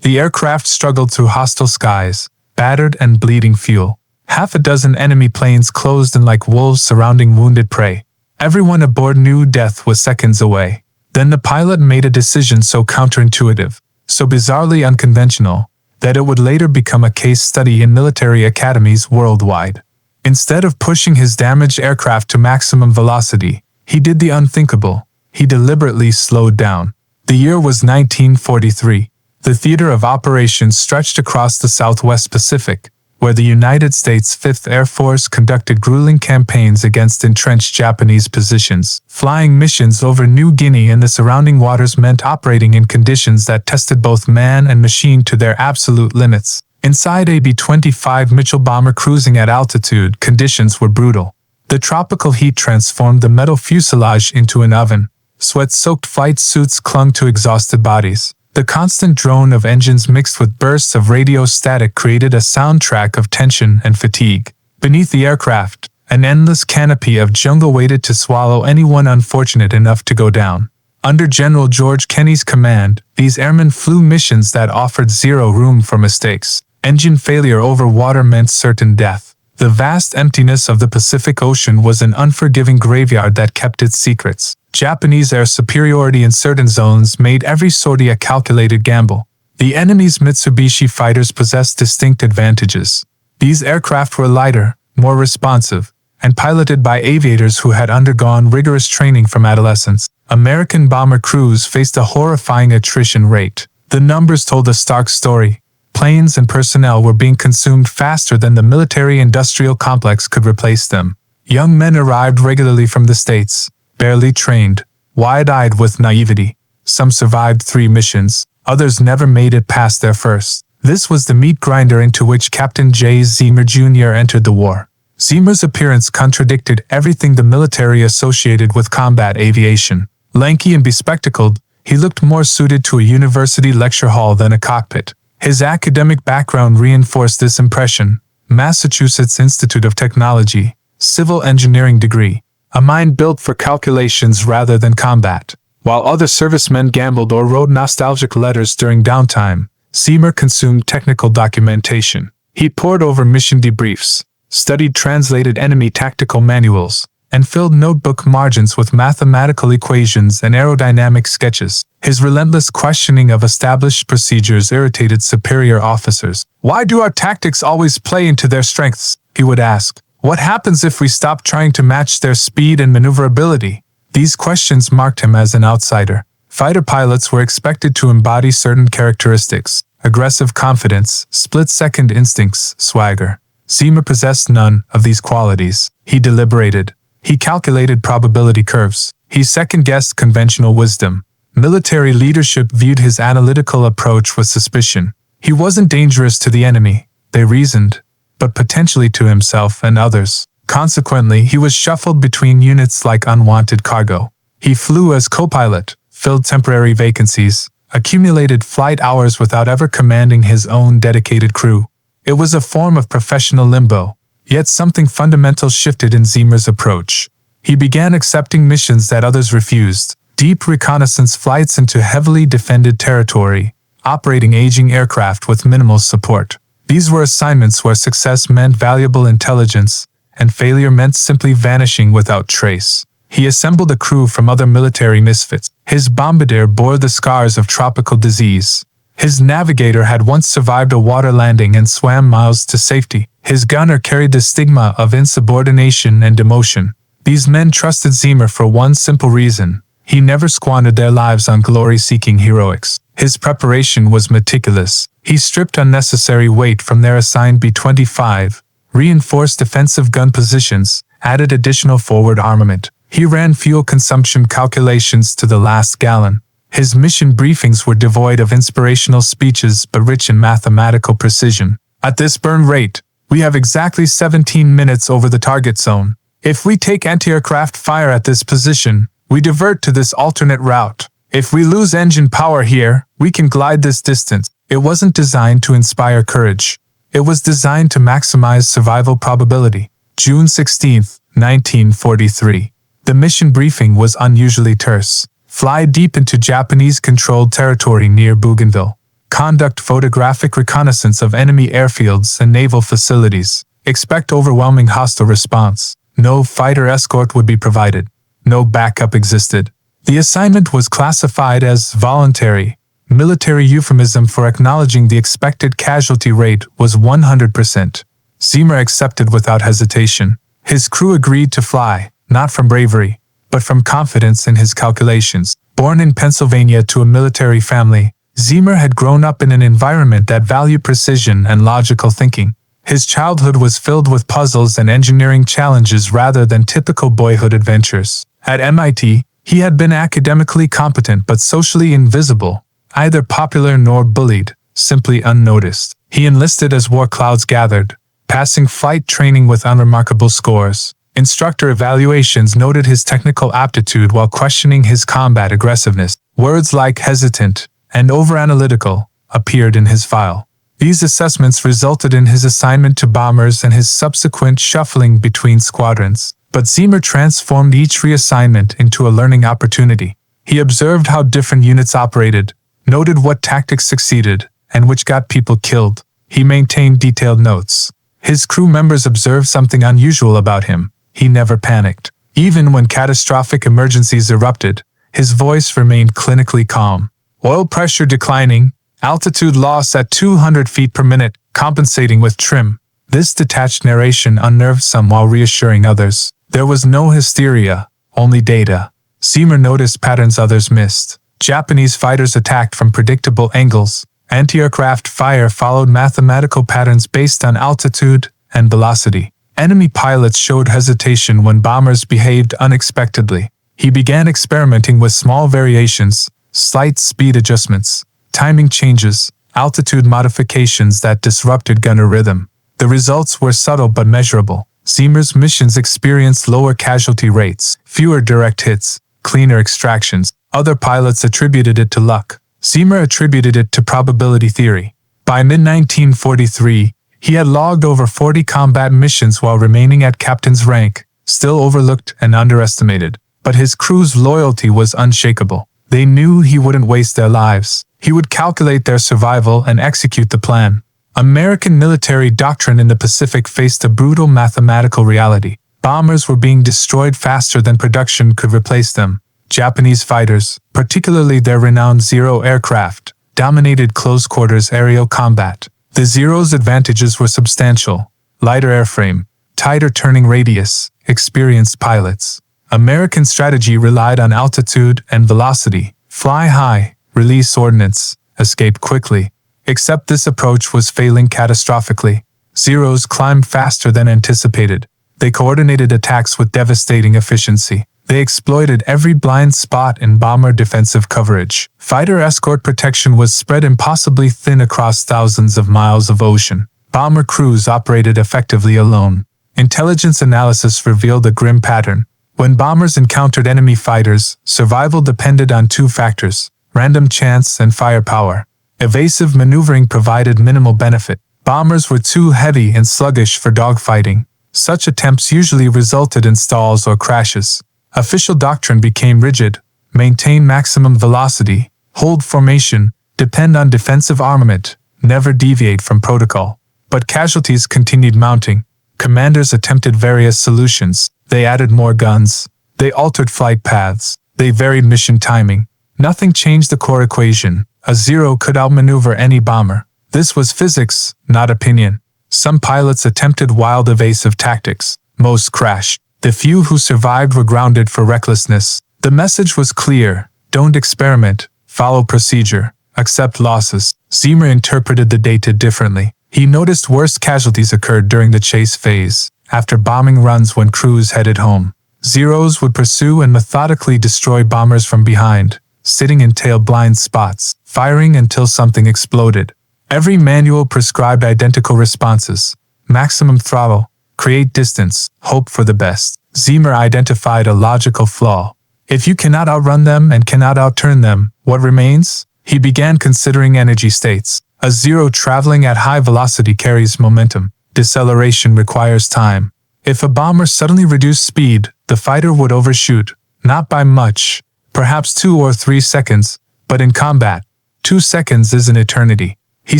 The aircraft struggled through hostile skies, battered and bleeding fuel. Half a dozen enemy planes closed in like wolves surrounding wounded prey. Everyone aboard knew death was seconds away. Then the pilot made a decision so counterintuitive, so bizarrely unconventional, that it would later become a case study in military academies worldwide. Instead of pushing his damaged aircraft to maximum velocity, he did the unthinkable. He deliberately slowed down. The year was 1943. The theater of operations stretched across the Southwest Pacific, where the United States 5th Air Force conducted grueling campaigns against entrenched Japanese positions. Flying missions over New Guinea and the surrounding waters meant operating in conditions that tested both man and machine to their absolute limits. Inside a B-25 Mitchell bomber cruising at altitude, conditions were brutal. The tropical heat transformed the metal fuselage into an oven. Sweat-soaked flight suits clung to exhausted bodies. The constant drone of engines mixed with bursts of radio static created a soundtrack of tension and fatigue. Beneath the aircraft, an endless canopy of jungle waited to swallow anyone unfortunate enough to go down. Under General George Kenney's command, these airmen flew missions that offered zero room for mistakes. Engine failure over water meant certain death. The vast emptiness of the Pacific Ocean was an unforgiving graveyard that kept its secrets. Japanese air superiority in certain zones made every sortie a calculated gamble. The enemy's Mitsubishi fighters possessed distinct advantages. These aircraft were lighter, more responsive, and piloted by aviators who had undergone rigorous training from adolescence. American bomber crews faced a horrifying attrition rate. The numbers told a stark story. Planes and personnel were being consumed faster than the military-industrial complex could replace them. Young men arrived regularly from the States, barely trained, wide-eyed with naivety. Some survived 3 missions, others never made it past their first. This was the meat grinder into which Captain Jay Zeamer Jr. entered the war. Zeamer's appearance contradicted everything the military associated with combat aviation. Lanky and bespectacled, he looked more suited to a university lecture hall than a cockpit. His academic background reinforced this impression. Massachusetts Institute of Technology, civil engineering degree, a mind built for calculations rather than combat. While other servicemen gambled or wrote nostalgic letters during downtime, Zeamer consumed technical documentation. He pored over mission debriefs, studied translated enemy tactical manuals, and filled notebook margins with mathematical equations and aerodynamic sketches. His relentless questioning of established procedures irritated superior officers. "Why do our tactics always play into their strengths?" he would ask. "What happens if we stop trying to match their speed and maneuverability?" These questions marked him as an outsider. Fighter pilots were expected to embody certain characteristics: aggressive confidence, split-second instincts, swagger. Zeamer possessed none of these qualities. He deliberated. He calculated probability curves. He second-guessed conventional wisdom. Military leadership viewed his analytical approach with suspicion. He wasn't dangerous to the enemy, they reasoned, but potentially to himself and others. Consequently, he was shuffled between units like unwanted cargo. He flew as co-pilot, filled temporary vacancies, accumulated flight hours without ever commanding his own dedicated crew. It was a form of professional limbo. Yet something fundamental shifted in Zeamer's approach. He began accepting missions that others refused. Deep reconnaissance flights into heavily defended territory, operating aging aircraft with minimal support. These were assignments where success meant valuable intelligence, and failure meant simply vanishing without trace. He assembled a crew from other military misfits. His bombardier bore the scars of tropical disease. His navigator had once survived a water landing and swam miles to safety. His gunner carried the stigma of insubordination and demotion. These men trusted Zeamer for one simple reason: he never squandered their lives on glory-seeking heroics. His preparation was meticulous. He stripped unnecessary weight from their assigned B-25, reinforced defensive gun positions, added additional forward armament. He ran fuel consumption calculations to the last gallon. His mission briefings were devoid of inspirational speeches but rich in mathematical precision. At this burn rate, we have exactly 17 minutes over the target zone. If we take anti-aircraft fire at this position, we divert to this alternate route. If we lose engine power here, we can glide this distance. It wasn't designed to inspire courage. It was designed to maximize survival probability. June 16, 1943. The mission briefing was unusually terse. Fly deep into Japanese-controlled territory near Bougainville. Conduct photographic reconnaissance of enemy airfields and naval facilities. Expect overwhelming hostile response. No fighter escort would be provided. No backup existed. The assignment was classified as voluntary. Military euphemism for acknowledging the expected casualty rate was 100%. Zeamer accepted without hesitation. His crew agreed to fly, not from bravery, but from confidence in his calculations. Born in Pennsylvania to a military family, Zeamer had grown up in an environment that valued precision and logical thinking. His childhood was filled with puzzles and engineering challenges rather than typical boyhood adventures. At MIT, he had been academically competent but socially invisible, neither popular nor bullied, simply unnoticed. He enlisted as war clouds gathered, passing flight training with unremarkable scores. Instructor evaluations noted his technical aptitude while questioning his combat aggressiveness. Words like hesitant and overanalytical appeared in his file. These assessments resulted in his assignment to bombers and his subsequent shuffling between squadrons. But Zeamer transformed each reassignment into a learning opportunity. He observed how different units operated, noted what tactics succeeded, and which got people killed. He maintained detailed notes. His crew members observed something unusual about him. He never panicked. Even when catastrophic emergencies erupted, his voice remained clinically calm. Oil pressure declining, altitude loss at 200 feet per minute, compensating with trim. This detached narration unnerved some while reassuring others. There was no hysteria, only data. Zeamer noticed patterns others missed. Japanese fighters attacked from predictable angles. Anti-aircraft fire followed mathematical patterns based on altitude and velocity. Enemy pilots showed hesitation when bombers behaved unexpectedly. He began experimenting with small variations, slight speed adjustments, timing changes, altitude modifications that disrupted gunner rhythm. The results were subtle but measurable. Zeamer's missions experienced lower casualty rates, fewer direct hits, cleaner extractions. Other pilots attributed it to luck. Zeamer attributed it to probability theory. By mid-1943, he had logged over 40 combat missions while remaining at captain's rank, still overlooked and underestimated. But his crew's loyalty was unshakable. They knew he wouldn't waste their lives. He would calculate their survival and execute the plan. American military doctrine in the Pacific faced a brutal mathematical reality. Bombers were being destroyed faster than production could replace them. Japanese fighters, particularly their renowned Zero aircraft, dominated close-quarters aerial combat. The Zero's advantages were substantial: lighter airframe, tighter turning radius, experienced pilots. American strategy relied on altitude and velocity. Fly high, release ordnance, escape quickly. Except this approach was failing catastrophically. Zeros climbed faster than anticipated. They coordinated attacks with devastating efficiency. They exploited every blind spot in bomber defensive coverage. Fighter escort protection was spread impossibly thin across thousands of miles of ocean. Bomber crews operated effectively alone. Intelligence analysis revealed a grim pattern. When bombers encountered enemy fighters, survival depended on two factors: random chance and firepower. Evasive maneuvering provided minimal benefit. Bombers were too heavy and sluggish for dogfighting. Such attempts usually resulted in stalls or crashes. Official doctrine became rigid: maintain maximum velocity, hold formation, depend on defensive armament, never deviate from protocol. But casualties continued mounting. Commanders attempted various solutions. They added more guns. They altered flight paths. They varied mission timing. Nothing changed the core equation. A Zero could outmaneuver any bomber. This was physics, not opinion. Some pilots attempted wild evasive tactics. Most crashed. The few who survived were grounded for recklessness. The message was clear: don't experiment, follow procedure, accept losses. Zeamer interpreted the data differently. He noticed worse casualties occurred during the chase phase, after bombing runs when crews headed home. Zeros would pursue and methodically destroy bombers from behind, sitting in tail blind spots, firing until something exploded. Every manual prescribed identical responses: maximum throttle, create distance, hope for the best. Zeamer identified a logical flaw. If you cannot outrun them and cannot outturn them, what remains? He began considering energy states. A Zero traveling at high velocity carries momentum. Deceleration requires time. If a bomber suddenly reduced speed, the fighter would overshoot, not by much, perhaps 2 or 3 seconds, but in combat, 2 seconds is an eternity. He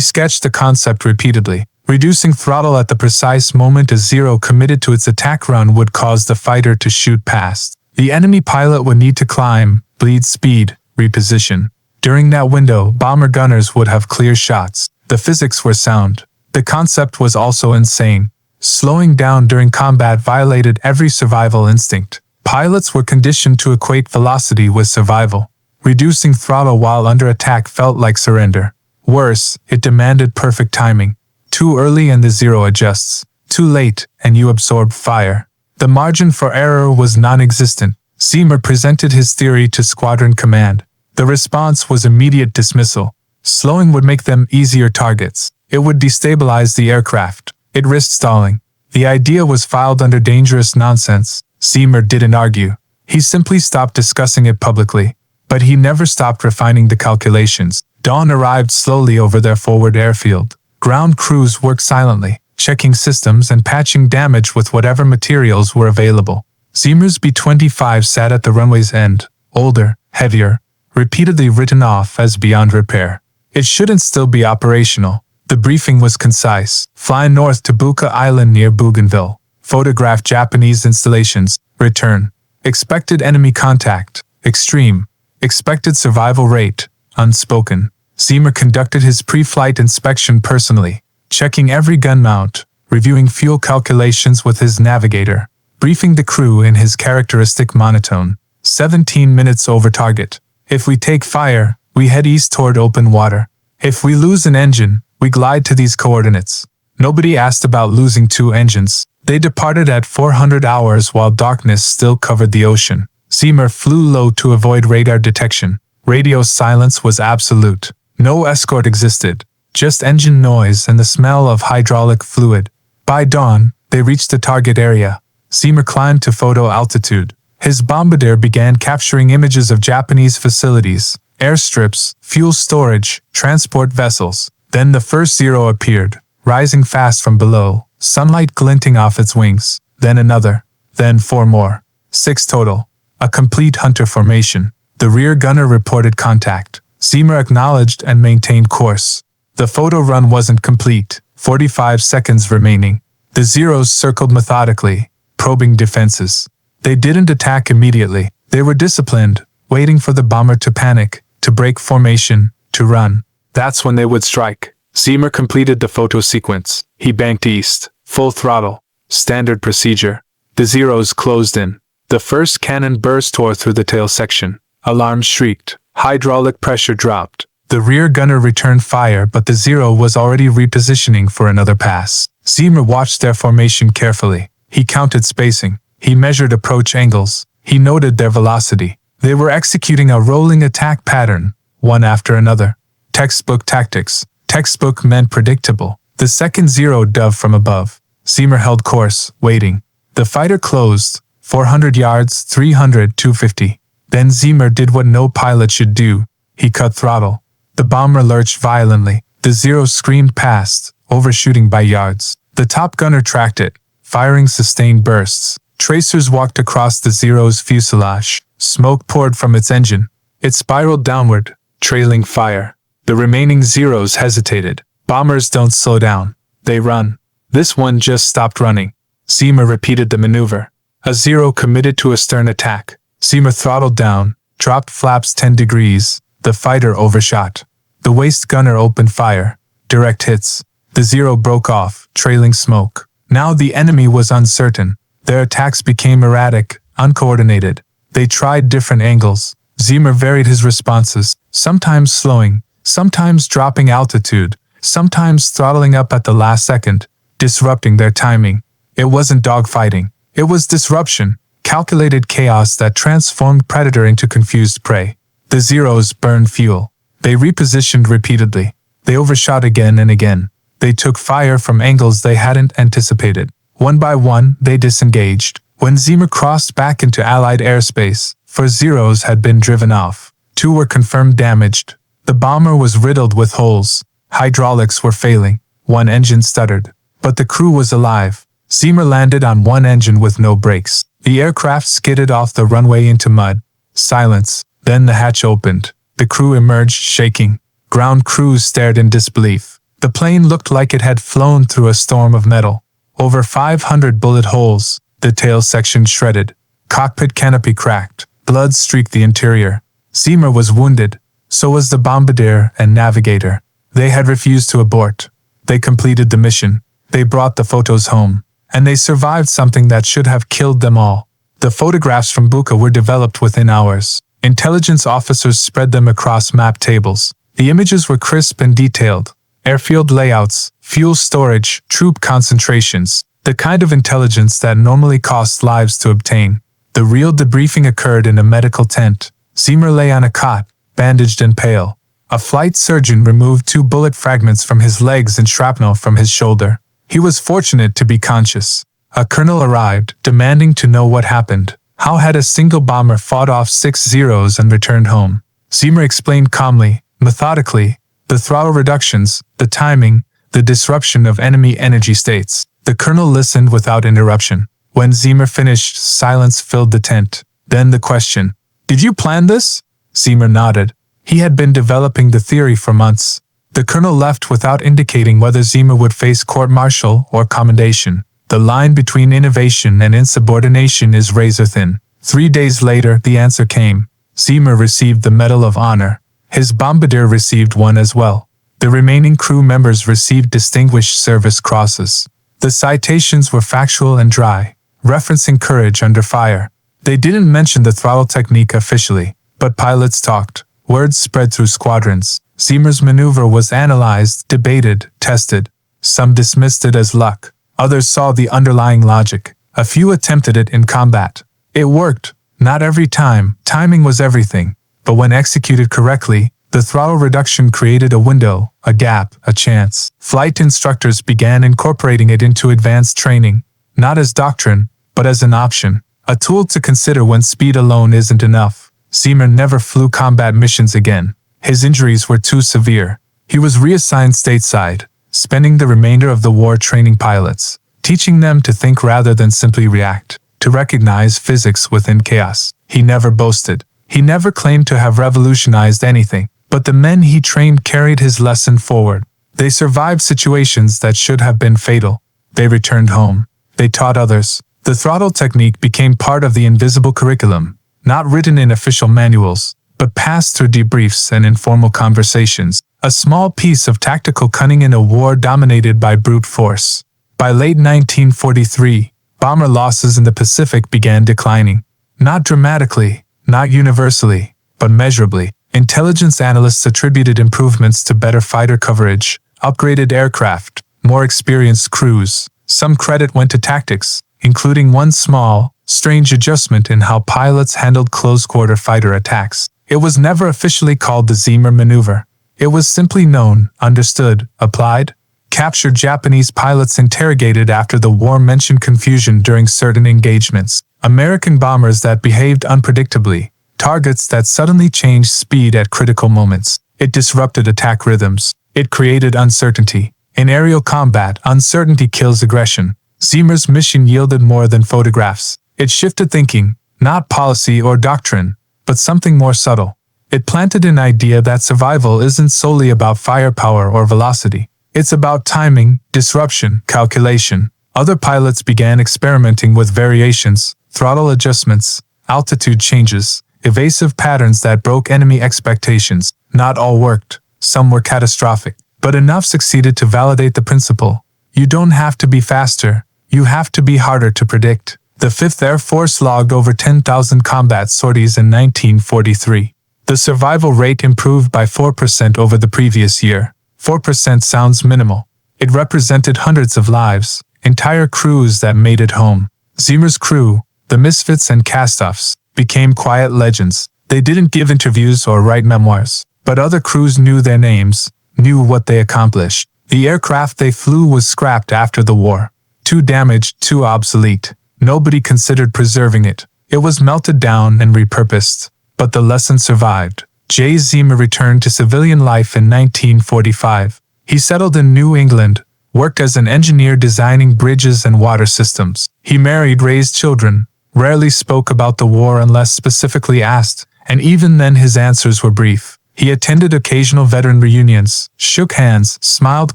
sketched the concept repeatedly. Reducing throttle at the precise moment a Zero committed to its attack run would cause the fighter to shoot past. The enemy pilot would need to climb, bleed speed, reposition. During that window, bomber gunners would have clear shots. The physics were sound. The concept was also insane. Slowing down during combat violated every survival instinct. Pilots were conditioned to equate velocity with survival. Reducing throttle while under attack felt like surrender. Worse, it demanded perfect timing. Too early and the Zero adjusts. Too late, and you absorb fire. The margin for error was non-existent. Zeamer presented his theory to Squadron Command. The response was immediate dismissal. Slowing would make them easier targets. It would destabilize the aircraft. It risked stalling. The idea was filed under dangerous nonsense. Zeamer didn't argue. He simply stopped discussing it publicly. But he never stopped refining the calculations. Dawn arrived slowly over their forward airfield. Ground crews worked silently, checking systems and patching damage with whatever materials were available. Zeamer's B-25 sat at the runway's end, older, heavier, repeatedly written off as beyond repair. It shouldn't still be operational. The briefing was concise. Fly north to Buka Island near Bougainville. Photograph Japanese installations. Return. Expected enemy contact. Extreme. Expected survival rate. Unspoken. Zeamer conducted his pre-flight inspection personally, checking every gun mount, reviewing fuel calculations with his navigator, briefing the crew in his characteristic monotone. 17 minutes over target. If we take fire, we head east toward open water. If we lose an engine, we glide to these coordinates. Nobody asked about losing 2 engines. They departed at 400 hours while darkness still covered the ocean. Zeamer flew low to avoid radar detection. Radio silence was absolute. No escort existed, just engine noise and the smell of hydraulic fluid. By dawn, they reached the target area. Zeamer climbed to photo altitude. His bombardier began capturing images of Japanese facilities, airstrips, fuel storage, transport vessels. Then the first Zero appeared, rising fast from below, sunlight glinting off its wings. Then another. Then 4 more. 6 total. A complete hunter formation. The rear gunner reported contact. Zeamer acknowledged and maintained course. The photo run wasn't complete. 45 seconds remaining. The Zeros circled methodically, probing defenses. They didn't attack immediately. They were disciplined, waiting for the bomber to panic, to break formation, to run. That's when they would strike. Zeamer completed the photo sequence. He banked east, full throttle. Standard procedure. The Zeros closed in. The first cannon burst tore through the tail section. Alarm shrieked. Hydraulic pressure dropped. The rear gunner returned fire, but the Zero was already repositioning for another pass. Zeamer watched their formation carefully. He counted spacing. He measured approach angles. He noted their velocity. They were executing a rolling attack pattern, one after another. Textbook tactics. Textbook meant predictable. The second Zero dove from above. Zeamer held course, waiting. The fighter closed. 400 yards, 300, 250. Then Zeamer did what no pilot should do. He cut throttle. The bomber lurched violently. The Zero screamed past, overshooting by yards. The top gunner tracked it, firing sustained bursts. Tracers walked across the Zero's fuselage. Smoke poured from its engine. It spiraled downward, trailing fire. The remaining Zeros hesitated. Bombers don't slow down. They run. This one just stopped running. Zeamer repeated the maneuver. A Zero committed to a stern attack. Zeamer throttled down, dropped flaps 10 degrees. The fighter overshot. The waist gunner opened fire. Direct hits. The Zero broke off, trailing smoke. Now the enemy was uncertain. Their attacks became erratic, uncoordinated. They tried different angles. Zeamer varied his responses, sometimes slowing, sometimes dropping altitude, sometimes throttling up at the last second, disrupting their timing. It wasn't dogfighting. It was disruption. Calculated chaos that transformed predator into confused prey. The Zeros burned fuel. They repositioned repeatedly. They overshot again and again. They took fire from angles they hadn't anticipated. One by one, they disengaged. When Zeamer crossed back into Allied airspace, 4 Zeros had been driven off. 2 were confirmed damaged. The bomber was riddled with holes. Hydraulics were failing. 1 engine stuttered. But the crew was alive. Zeamer landed on 1 engine with no brakes. The aircraft skidded off the runway into mud. Silence. Then the hatch opened. The crew emerged shaking. Ground crews stared in disbelief. The plane looked like it had flown through a storm of metal. Over 500 bullet holes, the tail section shredded. Cockpit canopy cracked. Blood streaked the interior. Zeamer was wounded. So was the bombardier and navigator. They had refused to abort. They completed the mission. They brought the photos home. And they survived something that should have killed them all. The photographs from Buka were developed within hours. Intelligence officers spread them across map tables. The images were crisp and detailed. Airfield layouts, fuel storage, troop concentrations, the kind of intelligence that normally costs lives to obtain. The real debriefing occurred in a medical tent. Zeamer lay on a cot, bandaged and pale. A flight surgeon removed 2 bullet fragments from his legs and shrapnel from his shoulder. He was fortunate to be conscious. A colonel arrived, demanding to know what happened. How had a single bomber fought off 6 Zeros and returned home? Zeamer explained calmly, methodically, the throttle reductions, the timing, the disruption of enemy energy states. The colonel listened without interruption. When Zeamer finished, silence filled the tent. Then the question, "Did you plan this?" Zeamer nodded. He had been developing the theory for months. The colonel left without indicating whether Zeamer would face court-martial or commendation. The line between innovation and insubordination is razor-thin. 3 days later, the answer came. Zeamer received the Medal of Honor. His bombardier received one as well. The remaining crew members received Distinguished Service Crosses. The citations were factual and dry, referencing courage under fire. They didn't mention the throttle technique officially, but pilots talked. Words spread through squadrons. Zeamer's maneuver was analyzed, debated, tested. Some dismissed it as luck. Others saw the underlying logic. A few attempted it in combat. It worked. Not every time. Timing was everything. But when executed correctly, the throttle reduction created a window, a gap, a chance. Flight instructors began incorporating it into advanced training, not as doctrine, but as an option, a tool to consider when speed alone isn't enough. Zeamer never flew combat missions again. His injuries were too severe. He was reassigned stateside, spending the remainder of the war training pilots, teaching them to think rather than simply react, to recognize physics within chaos. He never boasted. He never claimed to have revolutionized anything, but the men he trained carried his lesson forward. They survived situations that should have been fatal. They returned home. They taught others. The throttle technique became part of the invisible curriculum, not written in official manuals, but passed through debriefs and informal conversations, a small piece of tactical cunning in a war dominated by brute force. By late 1943, bomber losses in the Pacific began declining. Not dramatically, not universally, but measurably. Intelligence analysts attributed improvements to better fighter coverage, upgraded aircraft, more experienced crews. Some credit went to tactics, including one small, strange adjustment in how pilots handled close-quarter fighter attacks. It was never officially called the Zeamer maneuver. It was simply known, understood, applied. Captured Japanese pilots interrogated after the war mentioned confusion during certain engagements. American bombers that behaved unpredictably. Targets that suddenly changed speed at critical moments. It disrupted attack rhythms. It created uncertainty. In aerial combat, uncertainty kills aggression. Zeamer's mission yielded more than photographs. It shifted thinking, not policy or doctrine, but something more subtle. It planted an idea that survival isn't solely about firepower or velocity. It's about timing, disruption, calculation. Other pilots began experimenting with variations, throttle adjustments, altitude changes, evasive patterns that broke enemy expectations. Not all worked. Some were catastrophic, but enough succeeded to validate the principle. You don't have to be faster. You have to be harder to predict. The 5th Air Force logged over 10,000 combat sorties in 1943. The survival rate improved by 4% over the previous year. 4% sounds minimal. It represented hundreds of lives, entire crews that made it home. Zeamer's crew, the misfits and cast-offs, became quiet legends. They didn't give interviews or write memoirs, but other crews knew their names, knew what they accomplished. The aircraft they flew was scrapped after the war. Too damaged, too obsolete. Nobody considered preserving it. It was melted down and repurposed. But the lesson survived. Jay Zeamer returned to civilian life in 1945. He settled in New England, worked as an engineer designing bridges and water systems. He married, raised children, rarely spoke about the war unless specifically asked, and even then his answers were brief. He attended occasional veteran reunions, shook hands, smiled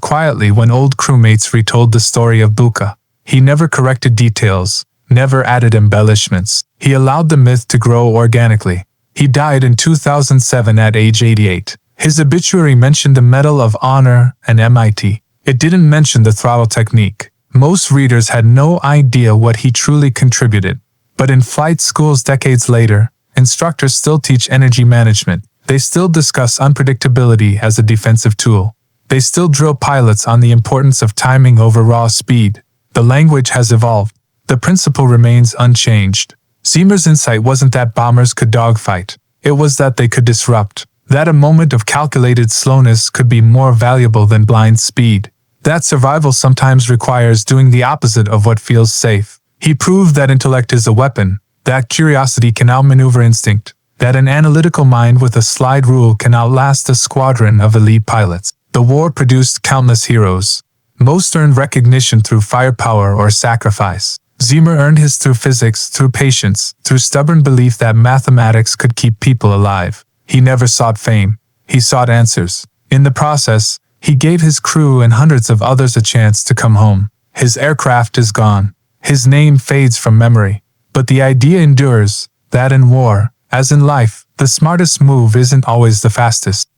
quietly when old crewmates retold the story of Buka. He never corrected details, never added embellishments. He allowed the myth to grow organically. He died in 2007 at age 88. His obituary mentioned the Medal of Honor and MIT. It didn't mention the throttle technique. Most readers had no idea what he truly contributed. But in flight schools decades later, instructors still teach energy management. They still discuss unpredictability as a defensive tool. They still drill pilots on the importance of timing over raw speed. The language has evolved. The principle remains unchanged. Zeamer's insight wasn't that bombers could dogfight. It was that they could disrupt. That a moment of calculated slowness could be more valuable than blind speed. That survival sometimes requires doing the opposite of what feels safe. He proved that intellect is a weapon, that curiosity can outmaneuver instinct, that an analytical mind with a slide rule can outlast a squadron of elite pilots. The war produced countless heroes. Most earned recognition through firepower or sacrifice. Zeamer earned his through physics, through patience, through stubborn belief that mathematics could keep people alive. He never sought fame. He sought answers. In the process, he gave his crew and hundreds of others a chance to come home. His aircraft is gone. His name fades from memory. But the idea endures, that in war, as in life, the smartest move isn't always the fastest.